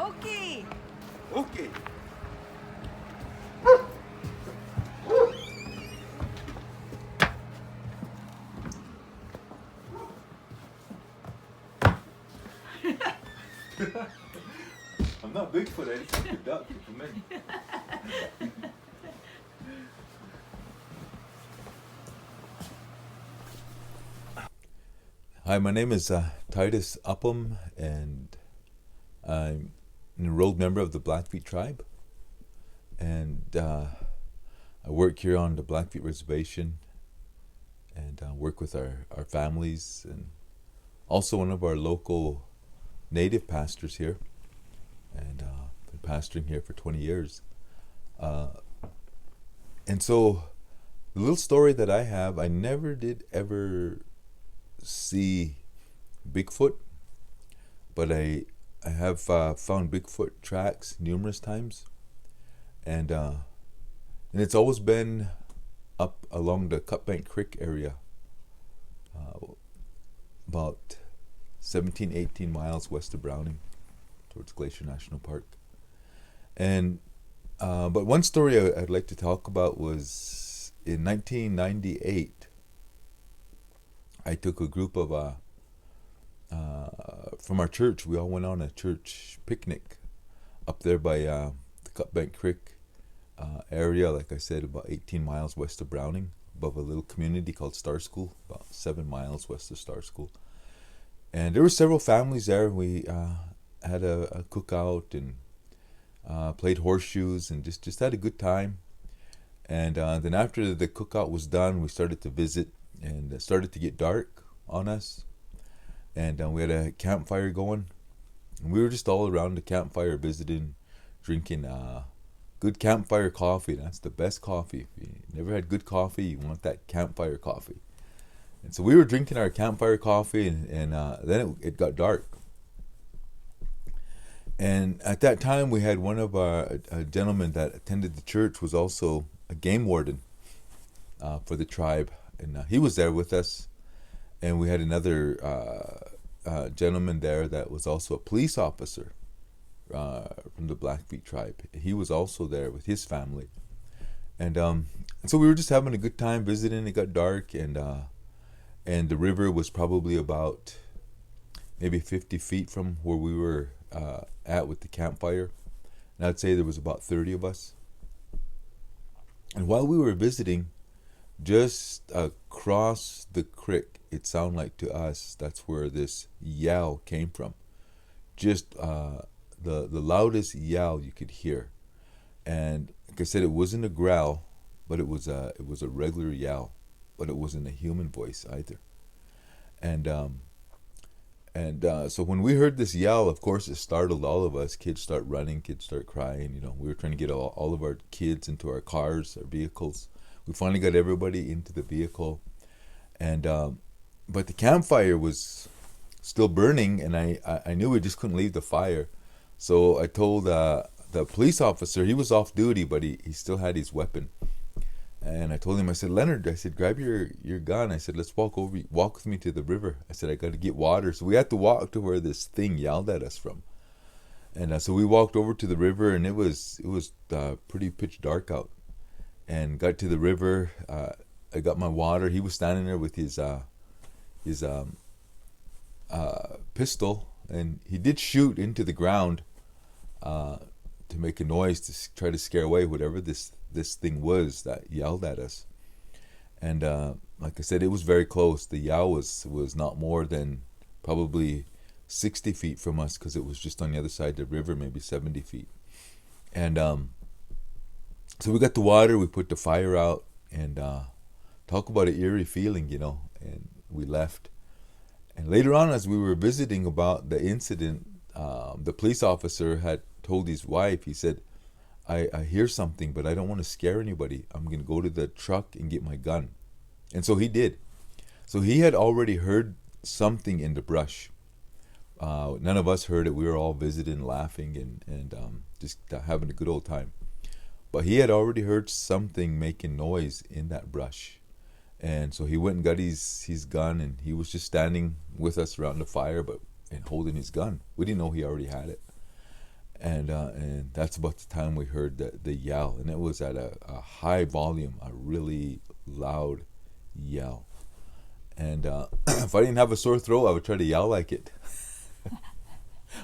Okay. Okay. I'm not Bigfoot, I just like a duck to come in. Hi, my name is Titus Upham, and I'm an enrolled member of the Blackfeet tribe. And I work here on the Blackfeet reservation and work with our families, and also one of our local native pastors here. And been pastoring here for 20 years. And so the little story that I have, I never did ever see Bigfoot, but I have found Bigfoot tracks numerous times, and it's always been up along the Cutbank Creek area, about 17, 18 miles west of Browning, towards Glacier National Park. And but one story I'd like to talk about was in 1998. I took a group of from our church. We all went on a church picnic up there by the Cutbank Creek area, like I said, about 18 miles west of Browning, above a little community called Star School, about 7 miles west of Star School. And there were several families there. We had a cookout and played horseshoes and just had a good time. And then after the cookout was done, we started to visit, and it started to get dark on us. And we had a campfire going. And we were just all around the campfire visiting, drinking good campfire coffee. That's the best coffee. If you never had good coffee, you want that campfire coffee. And so we were drinking our campfire coffee, and then it got dark. And at that time, we had one of our a gentleman that attended the church was also a game warden for the tribe, and he was there with us. And we had another gentleman there that was also a police officer from the Blackfeet tribe. He was also there with his family, and so we were just having a good time visiting. It got dark, and the river was probably about maybe 50 feet from where we were at with the campfire, and I'd say there was about 30 of us. And while we were visiting, just across the creek, it sounded like to us that's where this yell came from. Just the loudest yell you could hear, and like I said, it wasn't a growl, but it was a regular yell, but it wasn't a human voice either. And so when we heard this yell, of course, it startled all of us. Kids start running, kids start crying. You know, we were trying to get all of our kids into our cars, our vehicles. We finally got everybody into the vehicle, and but the campfire was still burning, and I knew we just couldn't leave the fire. So I told the police officer, he was off duty, but he still had his weapon. And I told him, I said, Leonard, I said, grab your gun. I said, let's walk with me to the river. I said, I got to get water. So we had to walk to where this thing yelled at us from. And so we walked over to the river, and it was pretty pitch dark out. And got to the river. I got my water. He was standing there with his pistol, and he did shoot into the ground to make a noise to try to scare away whatever this thing was that yelled at us. And like I said, it was very close. The yell was not more than probably 60 feet from us, because it was just on the other side of the river, maybe 70 feet. And so we got the water, we put the fire out, and talk about an eerie feeling, you know, and we left. And later on, as we were visiting about the incident, the police officer had told his wife, he said, I hear something, but I don't want to scare anybody. I'm going to go to the truck and get my gun. And so he did. So he had already heard something in the brush. None of us heard it. We were all visiting, laughing, and just having a good old time. But he had already heard something making noise in that brush. And so he went and got his gun, and he was just standing with us around the fire, and holding his gun. We didn't know he already had it. and that's about the time we heard the yell, and it was at a high volume, a really loud yell. And if I didn't have a sore throat, I would try to yell like it,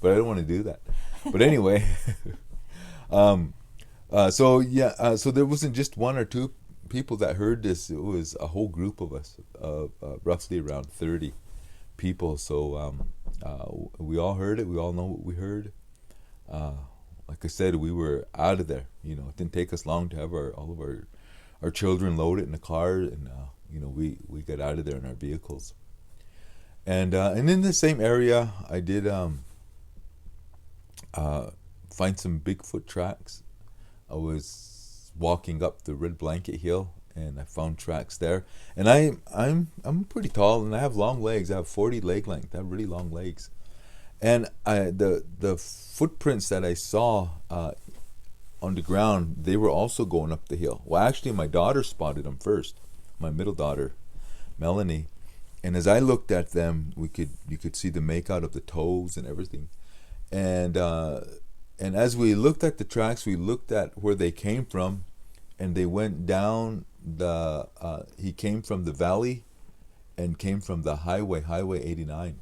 but I don't want to do that. But anyway, so there wasn't just one or two people that heard this. It was a whole group of us, roughly around 30 people. So we all heard it. We all know what we heard. Like I said, we were out of there. You know, it didn't take us long to have all of our children loaded in the car, and we got out of there in our vehicles. And in the same area, I did find some Bigfoot tracks. I was walking up the Red Blanket Hill, and I found tracks there. And I'm pretty tall, and I have long legs. I have 40 leg length. I have really long legs. And the footprints that I saw on the ground, they were also going up the hill. Well, actually, my daughter spotted them first. My middle daughter, Melanie. And as I looked at them, you could see the makeout of the toes and everything. And as we looked at the tracks, we looked at where they came from, and they went down he came from the valley and came from the Highway 89.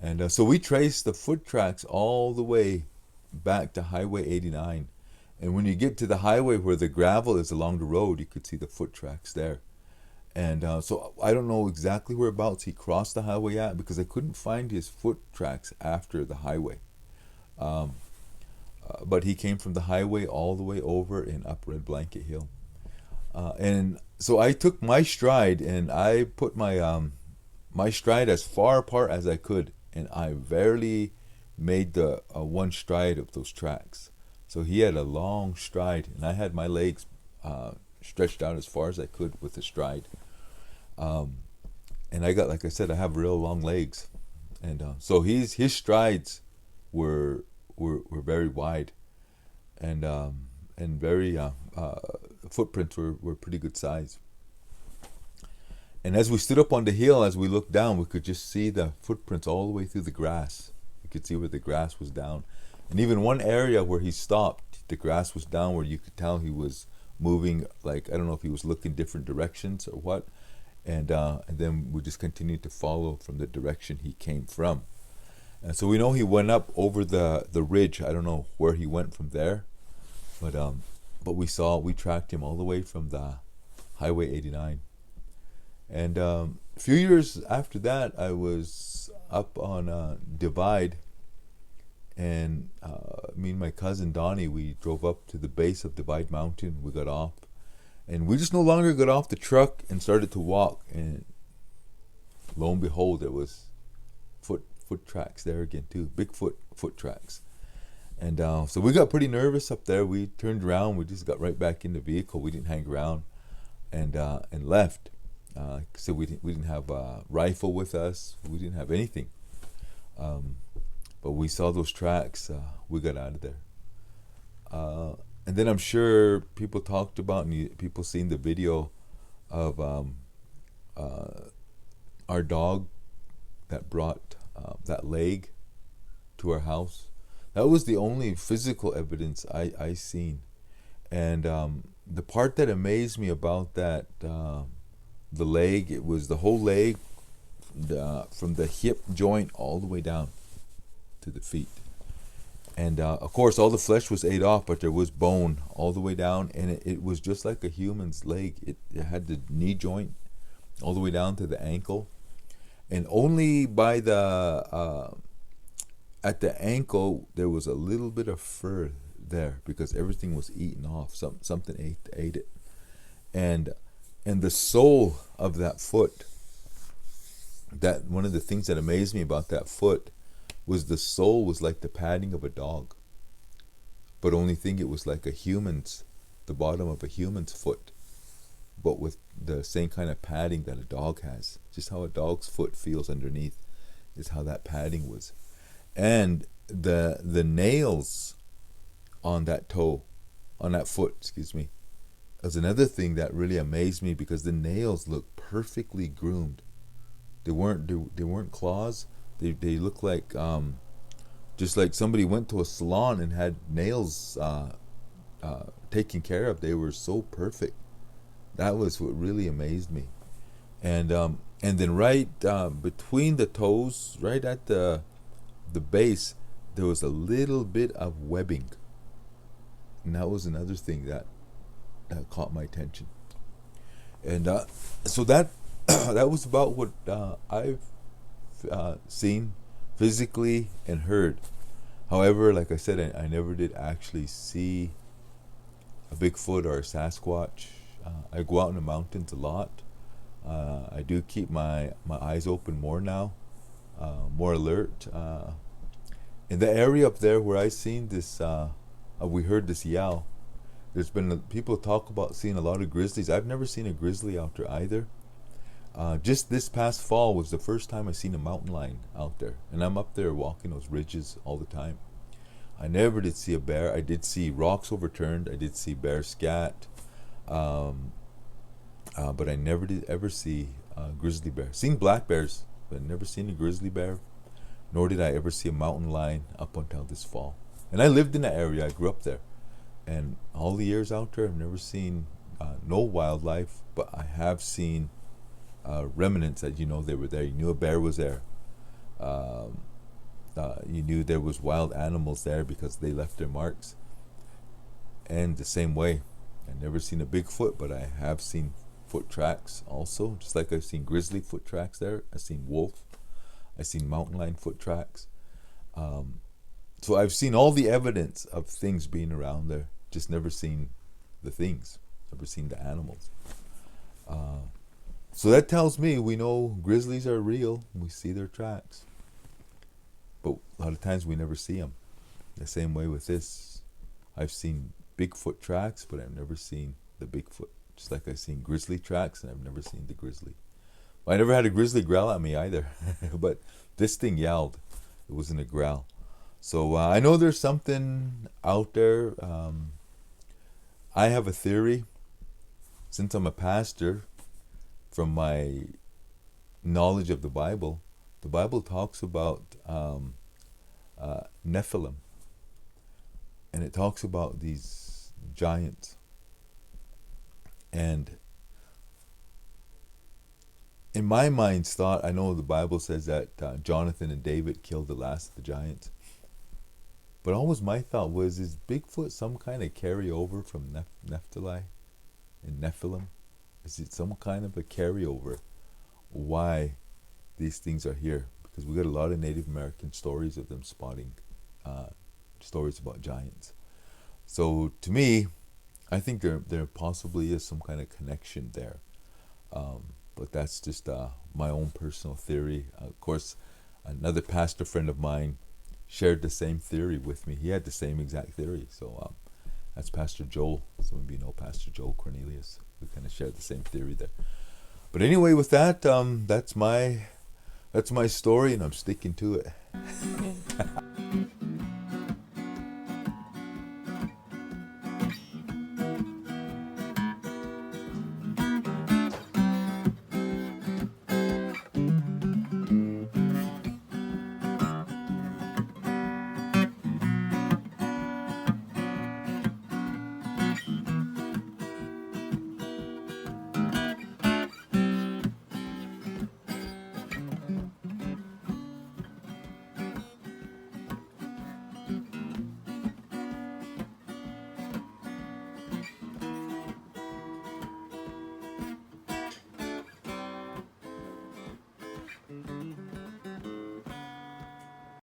And so we traced the foot tracks all the way back to Highway 89. And when you get to the highway where the gravel is along the road, you could see the foot tracks there. And so I don't know exactly whereabouts he crossed the highway at, because I couldn't find his foot tracks after the highway. But he came from the highway all the way over and up Red Blanket Hill. And so I took my stride, and I put my stride as far apart as I could, and I barely made the one stride of those tracks. So he had a long stride, and I had my legs stretched out as far as I could with the stride. And I got, like I said, I have real long legs, and so his strides were very wide, and very footprints were pretty good size. And as we stood up on the hill, as we looked down, we could just see the footprints all the way through the grass. You could see where the grass was down. And even one area where he stopped, the grass was down where you could tell he was moving, like, I don't know if he was looking different directions or what. And then we just continued to follow from the direction he came from. And so we know he went up over the ridge. I don't know where he went from there. But we tracked him all the way from the Highway 89. And a few years after that, I was up on Divide, and me and my cousin Donnie, we drove up to the base of Divide Mountain. We got off, and we just no longer got off the truck and started to walk. And lo and behold, there was foot tracks there again too, Bigfoot foot tracks. And so we got pretty nervous up there. We turned around. We just got right back in the vehicle. We didn't hang around, and left. So we didn't have a rifle with us. We didn't have anything. But we saw those tracks. We got out of there. And then I'm sure people talked about, and people seen the video of our dog that brought that leg to our house. That was the only physical evidence I seen. And the part that amazed me about that, the leg, it was the whole leg, from the hip joint all the way down to the feet. And of course all the flesh was ate off, but there was bone all the way down, and it was just like a human's leg. It had the knee joint all the way down to the ankle, and only by at the ankle there was a little bit of fur there, because everything was eaten off. Something ate it. And the sole of that foot, that one of the things that amazed me about that foot was the sole was like the padding of a dog. But only thing, it was like the bottom of a human's foot, but with the same kind of padding that a dog has. Just how a dog's foot feels underneath is how that padding was. And the nails on that foot, was another thing that really amazed me, because the nails looked perfectly groomed. They weren't claws. They looked like just like somebody went to a salon and had nails taken care of. They were so perfect. That was what really amazed me. And then right between the toes, right at the base, there was a little bit of webbing, and that was another thing that caught my attention. And so that that was about what I've seen physically and heard. However, like I said, I never did actually see a Bigfoot or a Sasquatch. I go out in the mountains a lot. I do keep my eyes open more now, more alert. In the area up there where I seen this, we heard this yell. There's been people talk about seeing a lot of grizzlies. I've never seen a grizzly out there either. Just this past fall was the first time I seen a mountain lion out there, and I'm up there walking those ridges all the time. I never did see a bear. I did see rocks overturned. I did see bear scat, but I never did ever see a grizzly bear. Seen black bears, but never seen a grizzly bear. Nor did I ever see a mountain lion up until this fall. And I lived in that area. I grew up there, and all the years out there, I've never seen no wildlife, but I have seen remnants that they were there. You knew a bear was there. You knew there was wild animals there because they left their marks. And the same way, I've never seen a Bigfoot, but I have seen foot tracks also. Just like I've seen grizzly foot tracks there. I've seen wolf. I've seen mountain lion foot tracks. So I've seen all the evidence of things being around there. Just never seen the things. Never seen the animals. So that tells me we know grizzlies are real. We see their tracks. But a lot of times we never see them. The same way with this. I've seen Bigfoot tracks, but I've never seen the Bigfoot. Just like I've seen grizzly tracks, and I've never seen the grizzly. Well, I never had a grizzly growl at me either. But this thing yelled. It wasn't a growl. So I know there's something out there. I have a theory. Since I'm a pastor, from my knowledge of the Bible talks about Nephilim, and it talks about these giants. And in my mind's thought, I know the Bible says that Jonathan and David killed the last of the giants. But always my thought was, is Bigfoot some kind of carryover from Nephtali and Nephilim? Is it some kind of a carryover? Why these things are here? Because we got a lot of Native American stories of them spotting stories about giants. So to me, I think there possibly is some kind of connection there. But that's just my own personal theory. Of course, another pastor friend of mine shared the same theory with me. He had the same exact theory. So that's Pastor Joel. Some of you know Pastor Joel Cornelius. We kind of shared the same theory there. But anyway, with that, that's my story, and I'm sticking to it.